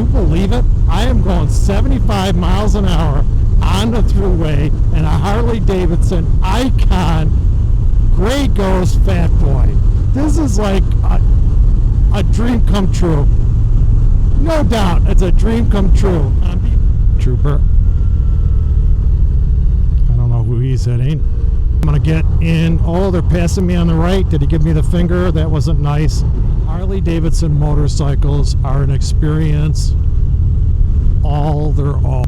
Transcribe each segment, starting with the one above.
you believe it? I am going 75 miles an hour on the Thruway in a Harley Davidson Icon Gray Ghost Fat Boy. This is like a dream come true. No doubt, it's a dream come true. Trooper. I don't know who he's hitting. I'm gonna get in. Oh, they're passing me on the right. Did he give me the finger? That wasn't nice. Harley Davidson motorcycles are an experience all their own.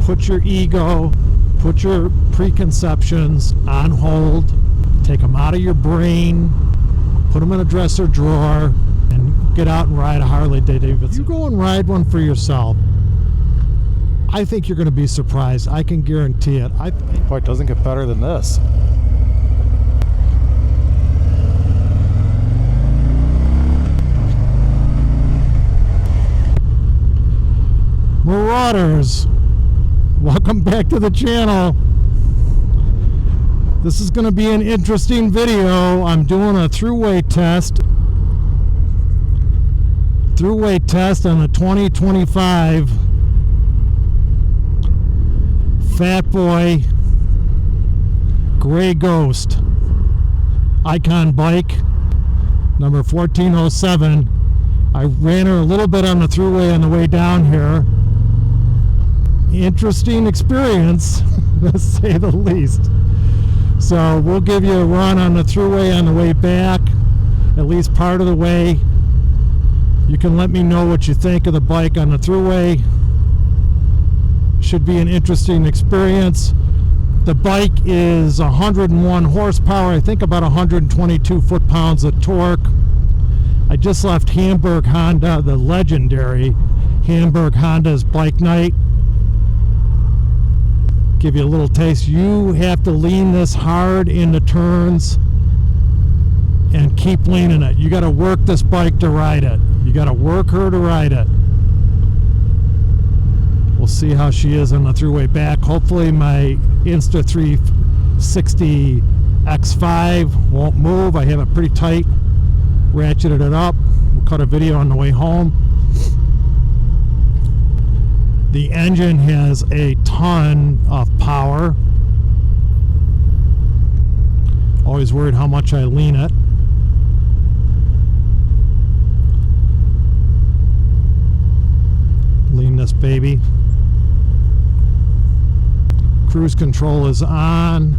Put your ego, put your preconceptions on hold, take them out of your brain, put them in a dresser drawer, and get out and ride a Harley Davidson. You go and ride one for yourself. I think you're going to be surprised. I can guarantee it. Boy, it doesn't get better than this. Marauders, welcome back to the channel. This is going to be an interesting video. I'm doing a Throughway test. Throughway test on the 2025 Fat Boy Gray Ghost Icon bike, number 1407. I ran her a little bit on the Throughway on the way down here. Interesting experience, to say the least. So we'll give you a run on the Throughway on the way back, at least part of the way. You can let me know what you think of the bike on the Throughway. Should be an interesting experience. The bike is 101 horsepower, I think about 122 foot-pounds of torque. I just left Hamburg Honda, the legendary Hamburg Honda's bike night. Give you a little taste. You have to lean this hard into turns and keep leaning it. You got to work this bike to ride it. You got to work her to ride it. We'll see how she is on the Throughway back. Hopefully my Insta360 X5 won't move. I have it pretty tight, ratcheted it up. We'll cut a video on the way home. The engine has a ton of power. Always worried how much I lean it. Lean this baby. Cruise control is on.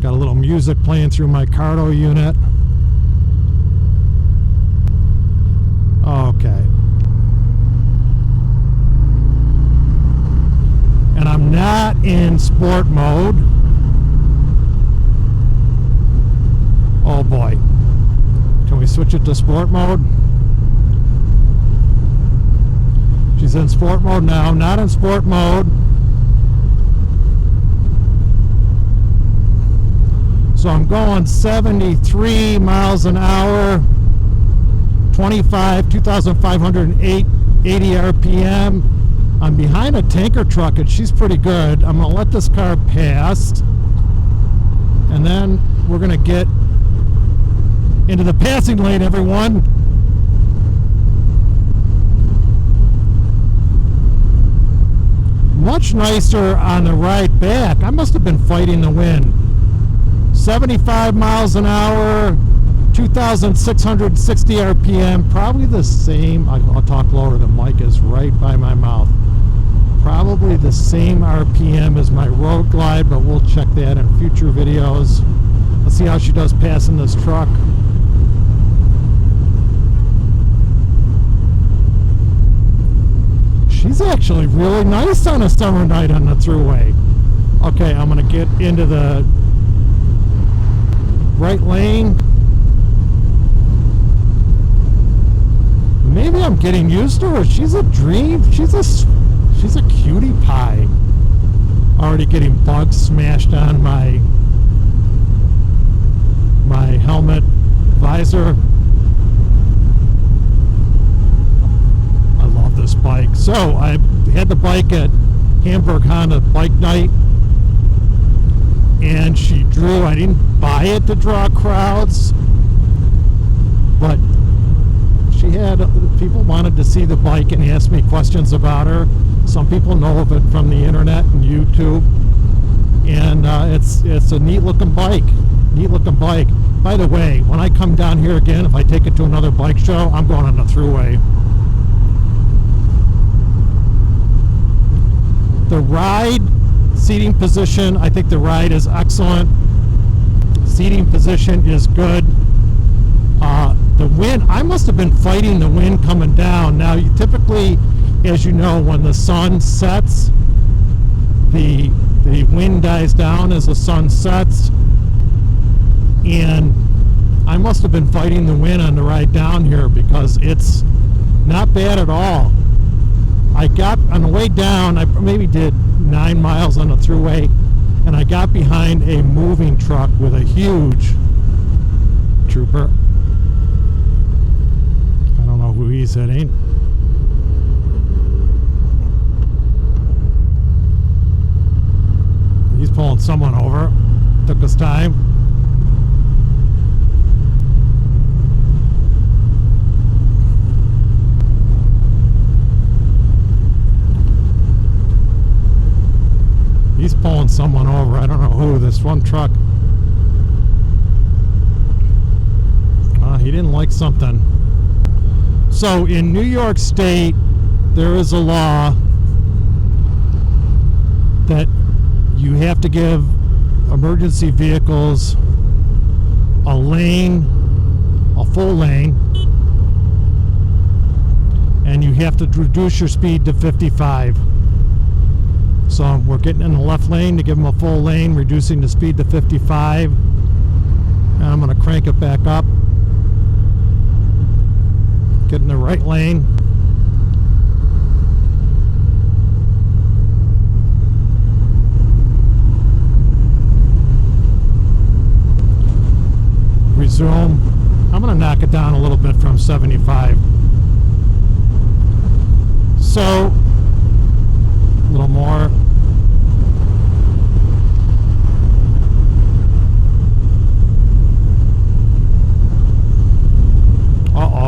Got a little music playing through my Cardo unit. Okay. And I'm not in sport mode. Oh boy. Can we switch it to sport mode? She's in sport mode now, not in sport mode. So I'm going 73 miles an hour, 2,580 RPM. I'm behind a tanker truck and she's pretty good. I'm going to let this car pass and then we're going to get into the passing lane, everyone. Much nicer on the ride back. I must have been fighting the wind. 75 miles an hour, 2,660 RPM, probably the same. I'll talk lower, the mic is right by my mouth. Probably the same RPM as my road glide, but we'll check that in future videos. Let's see how she does passing this truck. She's actually really nice on a summer night on the Thruway. Okay, I'm going to get into the right lane. Maybe I'm getting used to her. She's a dream. She's a cutie pie. Already getting bugs smashed on my helmet visor. I love this bike. So I had the bike at Hamburg Honda Bike Night, and she drew. I didn't buy it to draw crowds, but she had had people wanted to see the bike and asked me questions about her. Some people know of it from the internet and YouTube, and it's a neat looking bike. By the way, when I come down here again, if I take it to another bike show, I'm going on the Thruway. The ride, seating position, I think the ride is excellent. Seating position is good. The wind, I must have been fighting the wind coming down. Now, typically, as you know, when the sun sets, the wind dies down as the sun sets, and I must have been fighting the wind on the ride down here, because it's not bad at all. I got on the way down, I maybe did 9 miles on the Thruway, and I got behind a moving truck with a huge trooper. I don't know who he's hitting. He's pulling someone over. Took his time. He's pulling someone over. I don't know who. This one truck. He didn't like something. So in New York State, there is a law that you have to give emergency vehicles a lane, a full lane, and you have to reduce your speed to 55. So we're getting in the left lane to give them a full lane, reducing the speed to 55. And I'm going to crank it back up. Get in the right lane. Resume. I'm going to knock it down a little bit from 75. So, a little more.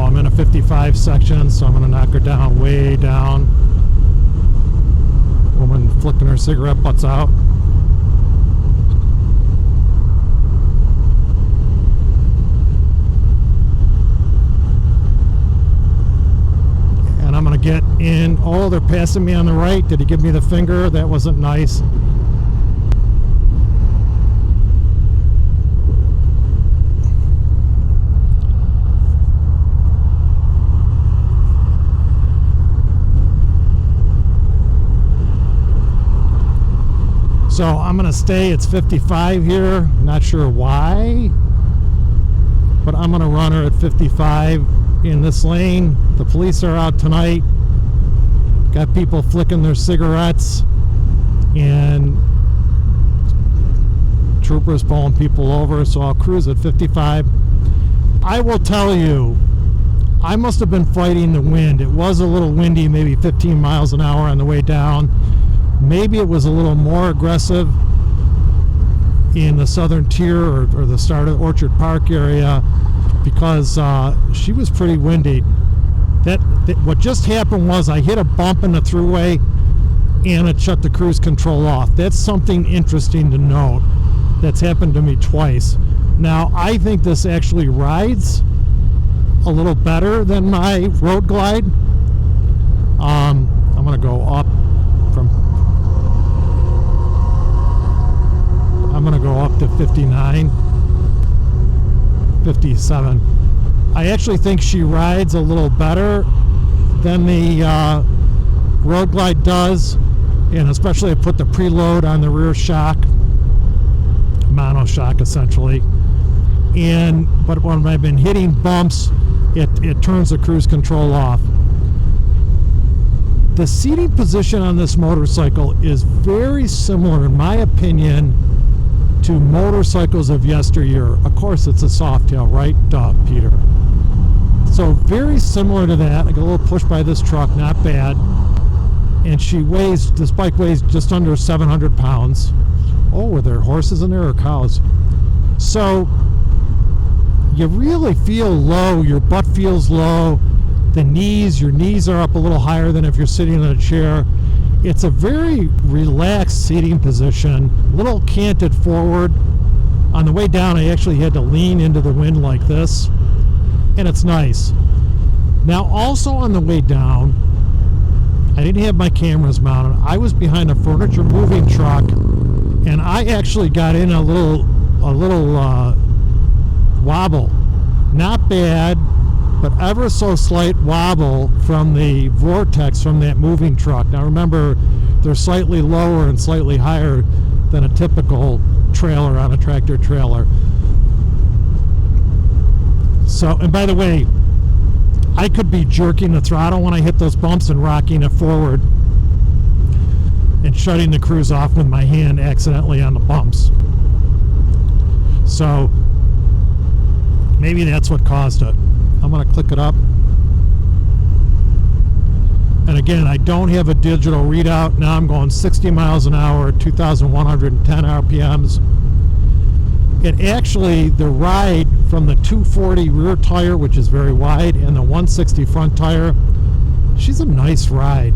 I'm in a 55 section, so I'm going to knock her down, way down. Woman flicking her cigarette butts out. And I'm going to get in. Oh, they're passing me on the right. Did he give me the finger? That wasn't nice. So I'm going to stay, it's 55 here, not sure why, but I'm going to run her at 55 in this lane. The police are out tonight, got people flicking their cigarettes, and troopers pulling people over, so I'll cruise at 55. I will tell you, I must have been fighting the wind. It was a little windy, maybe 15 miles an hour on the way down. Maybe it was a little more aggressive in the southern tier or the start of Orchard Park area, because she was pretty windy. What just happened was I hit a bump in the Thruway and it shut the cruise control off. That's something interesting to note. That's happened to me twice. Now, I think this actually rides a little better than my Road Glide. I'm going to go up I'm going to go up to 59, 57. I actually think she rides a little better than the Road Glide does, and especially I put the preload on the rear shock, mono shock essentially. But when I've been hitting bumps, it turns the cruise control off. The seating position on this motorcycle is very similar, in my opinion, to motorcycles of yesteryear. Of course, it's a Softail, right? Duh, Peter. So very similar to that. I got a little push by this truck, not bad. And this bike weighs just under 700 pounds. Oh, were there horses in there or cows? So you really feel low. Your butt feels low. the knees. Your knees are up a little higher than if you're sitting in a chair. It's a very relaxed seating position, a little canted forward. On the way down, I actually had to lean into the wind like this, and it's nice. Now, also on the way down, I didn't have my cameras mounted. I was behind a furniture moving truck, and I actually got in a little wobble. Not bad, but ever so slight wobble from the vortex from that moving truck. Now remember, they're slightly lower and slightly higher than a typical trailer on a tractor trailer. So, and by the way, I could be jerking the throttle when I hit those bumps and rocking it forward and shutting the cruise off with my hand accidentally on the bumps. So maybe that's what caused it. I'm going to click it up. And again, I don't have a digital readout. Now I'm going 60 miles an hour, 2,110 RPMs. It actually, the ride from the 240 rear tire, which is very wide, and the 160 front tire, she's a nice ride.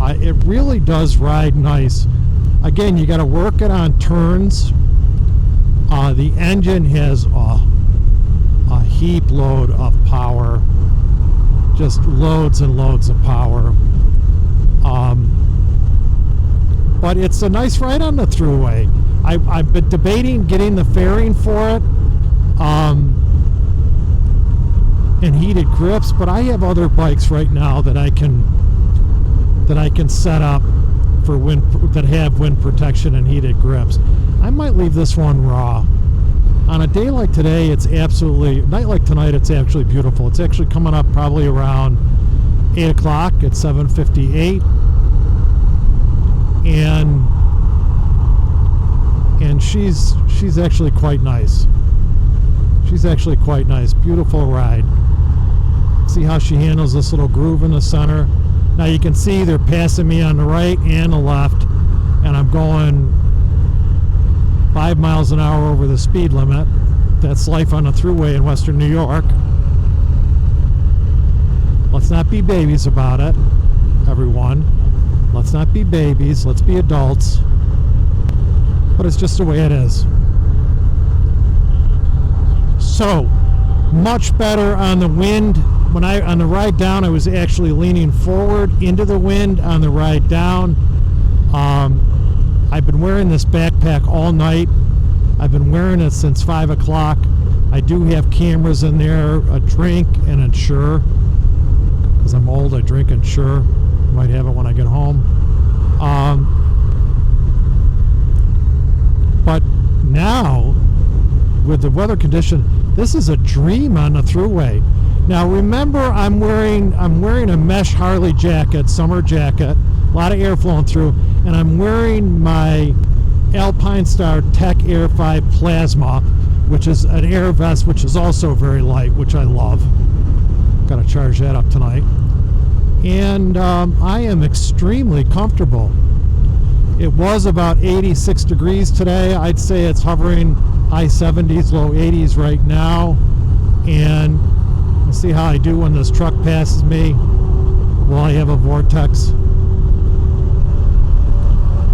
It really does ride nice. Again, you got to work it on turns. The engine has a heap load of power, just loads and loads of power. But it's a nice ride on the Thruway. I've been debating getting the fairing for it and heated grips, but I have other bikes right now that I can set up for wind, that have wind protection and heated grips. I might leave this one raw. On a day like today, it's absolutely, night like tonight, it's actually beautiful. It's actually coming up probably around 8 o'clock at 7:58. And she's actually quite nice. She's actually quite nice. Beautiful ride. See how she handles this little groove in the center. Now you can see they're passing me on the right and the left, and I'm going 5 miles an hour over the speed limit. That's life on the Thruway in Western New York. Let's not be babies about it, everyone. Let's not be babies. Let's be adults. But it's just the way it is. So, much better on the wind. On the ride down, I was actually leaning forward into the wind on the ride down. I've been wearing this backpack all night. I've been wearing it since 5 o'clock. I do have cameras in there, a drink, and Ensure. Because I'm old, I drink Ensure. Might have it when I get home. But now, with the weather condition, this is a dream on the Thruway. Now remember, I'm wearing a mesh Harley jacket, summer jacket, a lot of air flowing through, and I'm wearing my Alpine Star Tech Air 5 Plasma, which is an air vest, which is also very light, which I love. Got to charge that up tonight. And I am extremely comfortable. It was about 86 degrees today. I'd say it's hovering high 70s, low 80s right now. And we'll see how I do when this truck passes me. Will I have a vortex?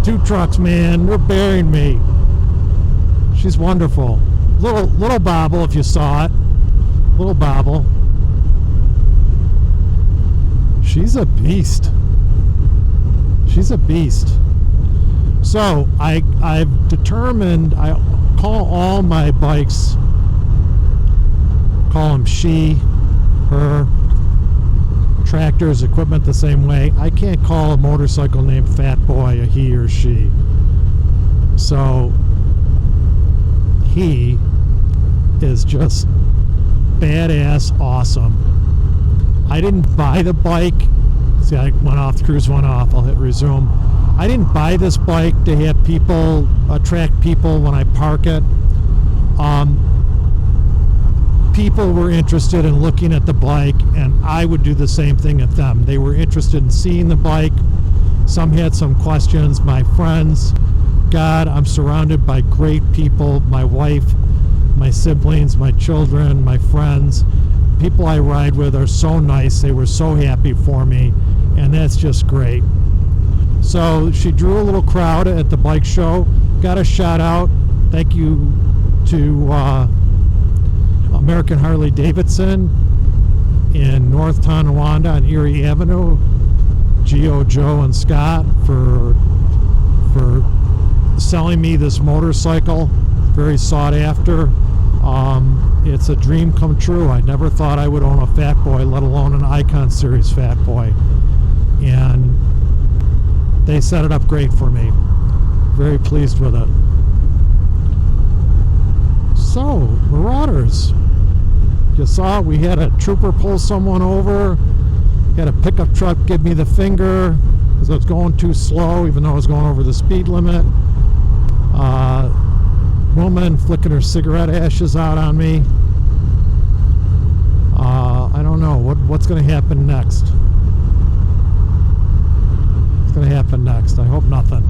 2 trucks, man, they're burying me. She's wonderful. Little bobble if you saw it. Little bobble. She's a beast. She's a beast. So I've determined, I call all my bikes, call them she, her, tractors, equipment the same way. I can't call a motorcycle named Fat Boy a he or she. So he is just badass awesome. I didn't buy the bike. See, I went off, the cruise went off. I'll hit resume. I didn't buy this bike to have people, attract people when I park it. People were interested in looking at the bike, and I would do the same thing at them. They were interested in seeing the bike. Some had some questions. My friends, God, I'm surrounded by great people. My wife, my siblings, my children, my friends. people I ride with are so nice. They were so happy for me, and that's just great. So she drew a little crowd at the bike show. Got a shout out. Thank you to American Harley Davidson in North Tonawanda on Erie Avenue, Geo, Joe, and Scott for selling me this motorcycle. Very sought after. It's a dream come true. I never thought I would own a Fat Boy, let alone an Icon Series Fat Boy. And they set it up great for me. Very pleased with it. So, Marauders. You saw we had a trooper pull someone over. Had a pickup truck give me the finger because I was going too slow, even though I was going over the speed limit. Woman flicking her cigarette ashes out on me. I don't know what's going to happen next. What's going to happen next? I hope nothing.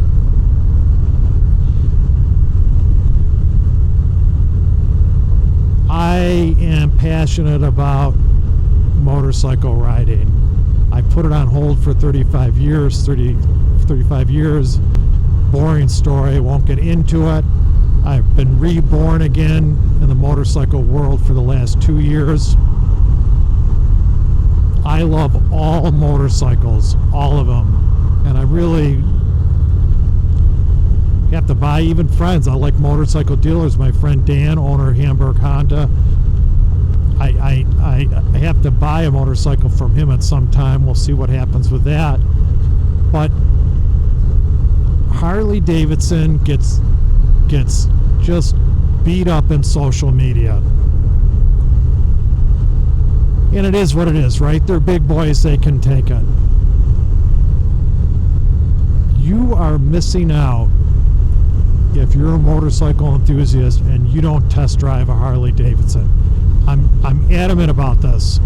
I am passionate about motorcycle riding. I put it on hold for 35 years. Boring story, won't get into it. I've been reborn again in the motorcycle world for the last 2 years. I love all motorcycles, all of them. And I really have to buy even friends. I like motorcycle dealers. My friend Dan, owner of Hamburg Honda. I have to buy a motorcycle from him at some time. We'll see what happens with that. But Harley Davidson gets just beat up in social media. And it is what it is, right? They're big boys, they can take it. You are missing out if you're a motorcycle enthusiast and you don't test drive a Harley Davidson. I'm adamant about this.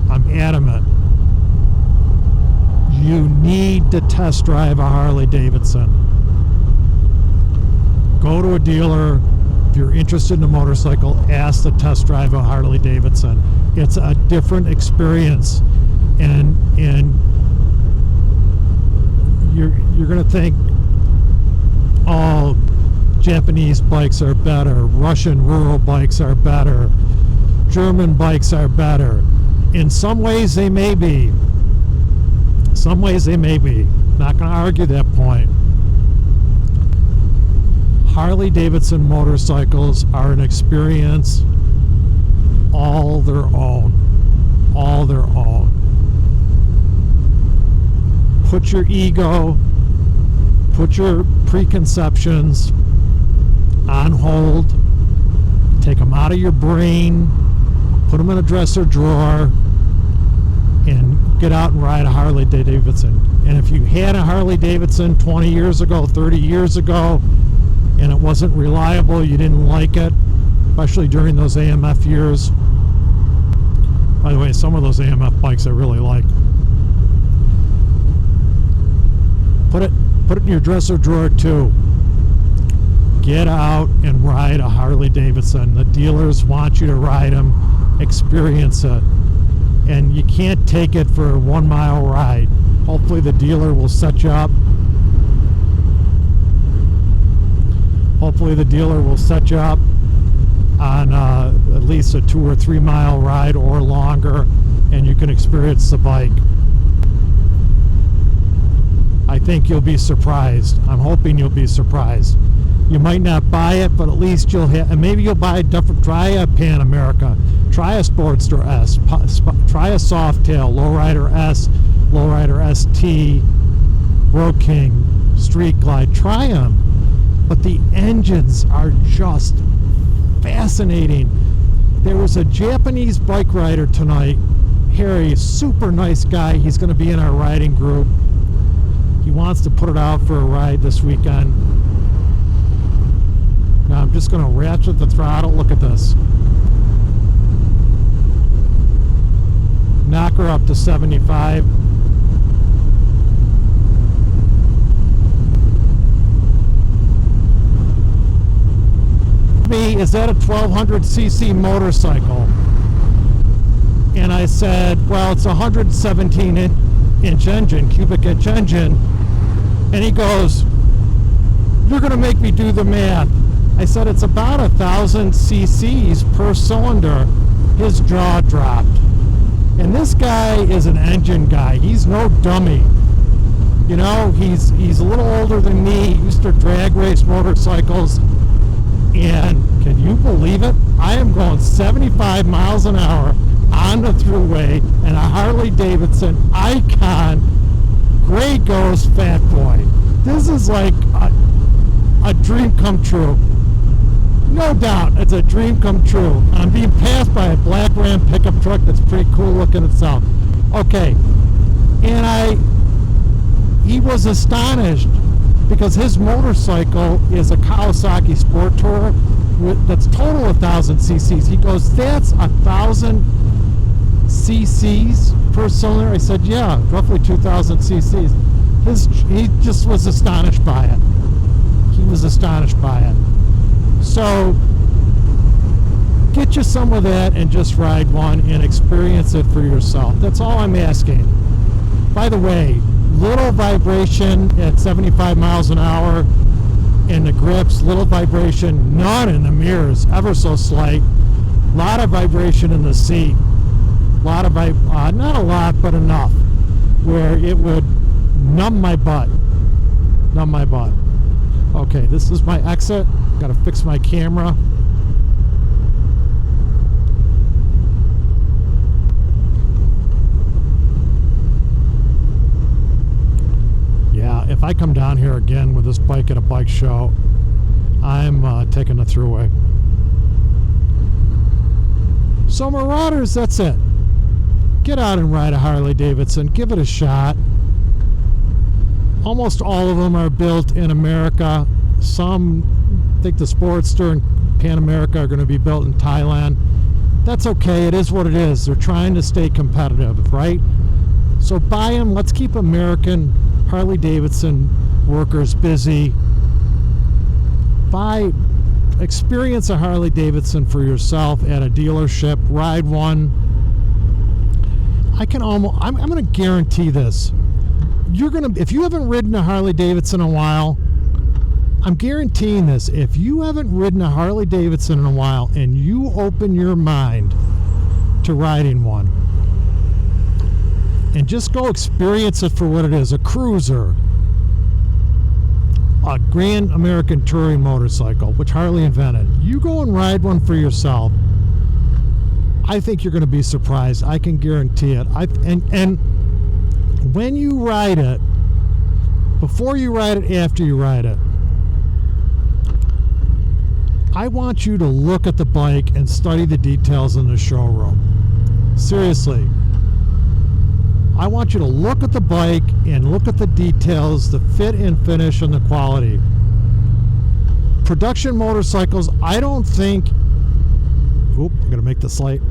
I'm adamant. You need to test drive a Harley Davidson. Go to a dealer. If you're interested in a motorcycle, ask to test drive a Harley Davidson. It's a different experience, and you're gonna think, oh, Japanese bikes are better, Russian rural bikes are better, German bikes are better. In some ways they may be. Some ways they may be. Not gonna argue that point. Harley Davidson motorcycles are an experience all their own. All their own. Put your ego, put your preconceptions on hold, take them out of your brain, put them in a dresser drawer, and get out and ride a Harley Davidson. And if you had a Harley Davidson 20 years ago, 30 years ago, and it wasn't reliable, you didn't like it, especially during those AMF years. By the way, some of those AMF bikes I really like. Put it in your dresser drawer too. Get out and ride a Harley Davidson. The dealers want you to ride them, experience it. And you can't take it for a 1 mile ride. Hopefully the dealer will set you up. Hopefully the dealer will set you up on at least a 2 or 3 mile ride or longer, and you can experience the bike. I think you'll be surprised. I'm hoping you'll be surprised. You might not buy it, but at least you'll have, and maybe you'll buy a different, try a Pan America, try a Sportster S, try a Softail, Lowrider S, Lowrider ST, Road King, Street Glide, try them. But the engines are just fascinating. There was a Japanese bike rider tonight, Harry, super nice guy. He's going to be in our riding group. He wants to put it out for a ride this weekend. Now I'm just going to ratchet the throttle. Look at this. Knock her up to 75. Is that a 1200cc motorcycle? And I said, well, it's a 117-inch engine, cubic inch engine. And he goes, you're going to make me do the math. I said, it's about 1,000 cc's per cylinder. His jaw dropped. And this guy is an engine guy. He's no dummy. You know, he's a little older than me. He used to drag race motorcycles. And can you believe it? I am going 75 miles an hour on the Thruway and a Harley Davidson Icon Gray Ghost Fat Boy. This is like a dream come true. No doubt, it's a dream come true. I'm being passed by a black Ram pickup truck that's pretty cool looking itself. Okay, and he was astonished because his motorcycle is a Kawasaki Sport Tourer that's total 1,000 cc's. He goes, that's 1,000 cc's per cylinder? I said, yeah, roughly 2,000 cc's. He just was astonished by it. He was astonished by it. So get you some of that and just ride one and experience it for yourself. That's all I'm asking. By the way, little vibration at 75 miles an hour in the grips, little vibration, none in the mirrors, ever so slight. A lot of vibration in the seat. Lot of not a lot, but enough where it would numb my butt. Numb my butt. Okay, this is my exit. Got to fix my camera. Yeah, if I come down here again with this bike at a bike show, I'm taking the Throughway. So Marauders, that's it. Get out and ride a Harley Davidson. Give it a shot. Almost all of them are built in America. Some, I think the Sportster and Pan America are going to be built in Thailand. That's okay. It is what it is. They're trying to stay competitive, right? So buy them. Let's keep American Harley Davidson workers busy. Experience a Harley Davidson for yourself at a dealership. Ride one. I'm going to guarantee this. If you haven't ridden a Harley Davidson in a while, I'm guaranteeing this. If you haven't ridden a Harley Davidson in a while and you open your mind to riding one and just go experience it for what it is, a cruiser, a Grand American Touring motorcycle, which Harley invented. You go and ride one for yourself. I think you're going to be surprised. I can guarantee it. And when you ride it, before you ride it, after you ride it, I want you to look at the bike and study the details in the showroom. Seriously. I want you to look at the bike and look at the details, the fit and finish, and the quality. Production motorcycles, I don't think... Oop, I'm going to make this light.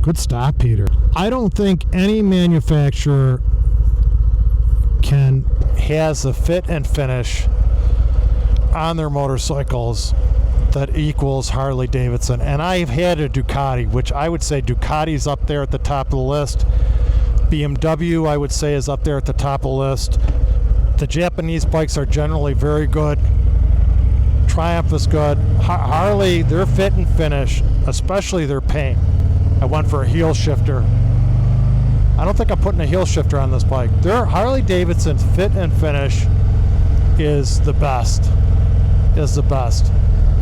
Good stop, Peter. I don't think any manufacturer has a fit and finish on their motorcycles that equals Harley Davidson. And I've had a Ducati, which I would say Ducati's up there at the top of the list. BMW, I would say, is up there at the top of the list. The Japanese bikes are generally very good. Triumph is good. Harley, their fit and finish, especially their paint. I went for a heel shifter. I don't think I'm putting a heel shifter on this bike. Their Harley Davidson's fit and finish is the best.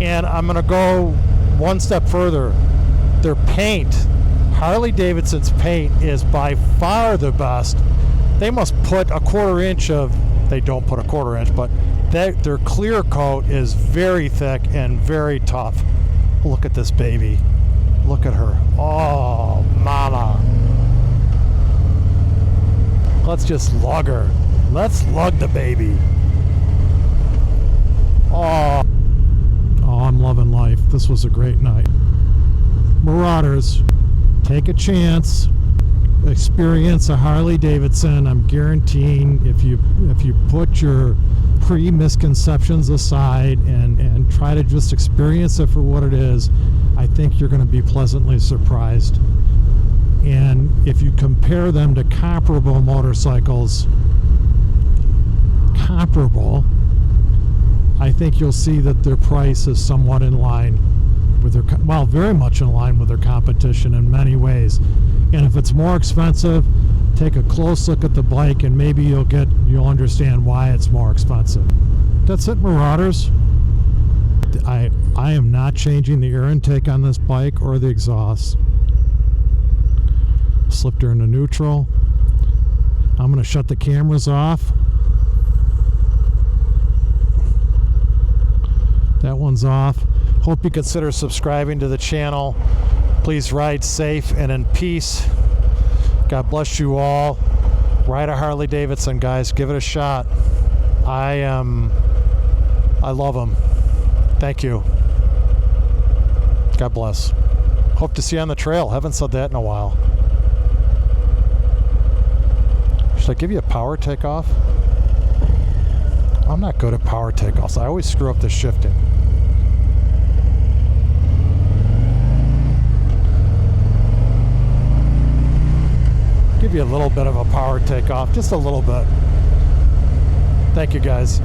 And I'm going to go one step further. Their paint, Harley Davidson's paint, is by far the best. They must put a quarter inch of, they don't put a quarter inch, but their clear coat is very thick and very tough. Look at this baby. Look at her. Oh, mama. Let's just lug her. Let's lug the baby. Oh, I'm loving life. This was a great night. Marauders, take a chance. Experience a Harley Davidson. I'm guaranteeing if you put your pre-misconceptions aside and try to just experience it for what it is, I think you're going to be pleasantly surprised. And if you compare them to comparable motorcycles, I think you'll see that their price is somewhat in line with their, well, very much in line with their competition in many ways. And if it's more expensive, take a close look at the bike and maybe you'll understand why it's more expensive. That's it, Marauders. I am not changing the air intake on this bike or the exhaust. Slipped her into neutral. I'm going to shut the cameras off. That one's off. Hope you consider subscribing to the channel. Please ride safe and in peace. God bless you all. Ride a Harley Davidson, guys. Give it a shot. I love them. Thank you. God bless. Hope to see you on the trail. Haven't said that in a while. Should I give you a power takeoff? I'm not good at power takeoffs. I always screw up the shifting. Give you a little bit of a power takeoff, just a little bit. Thank you, guys.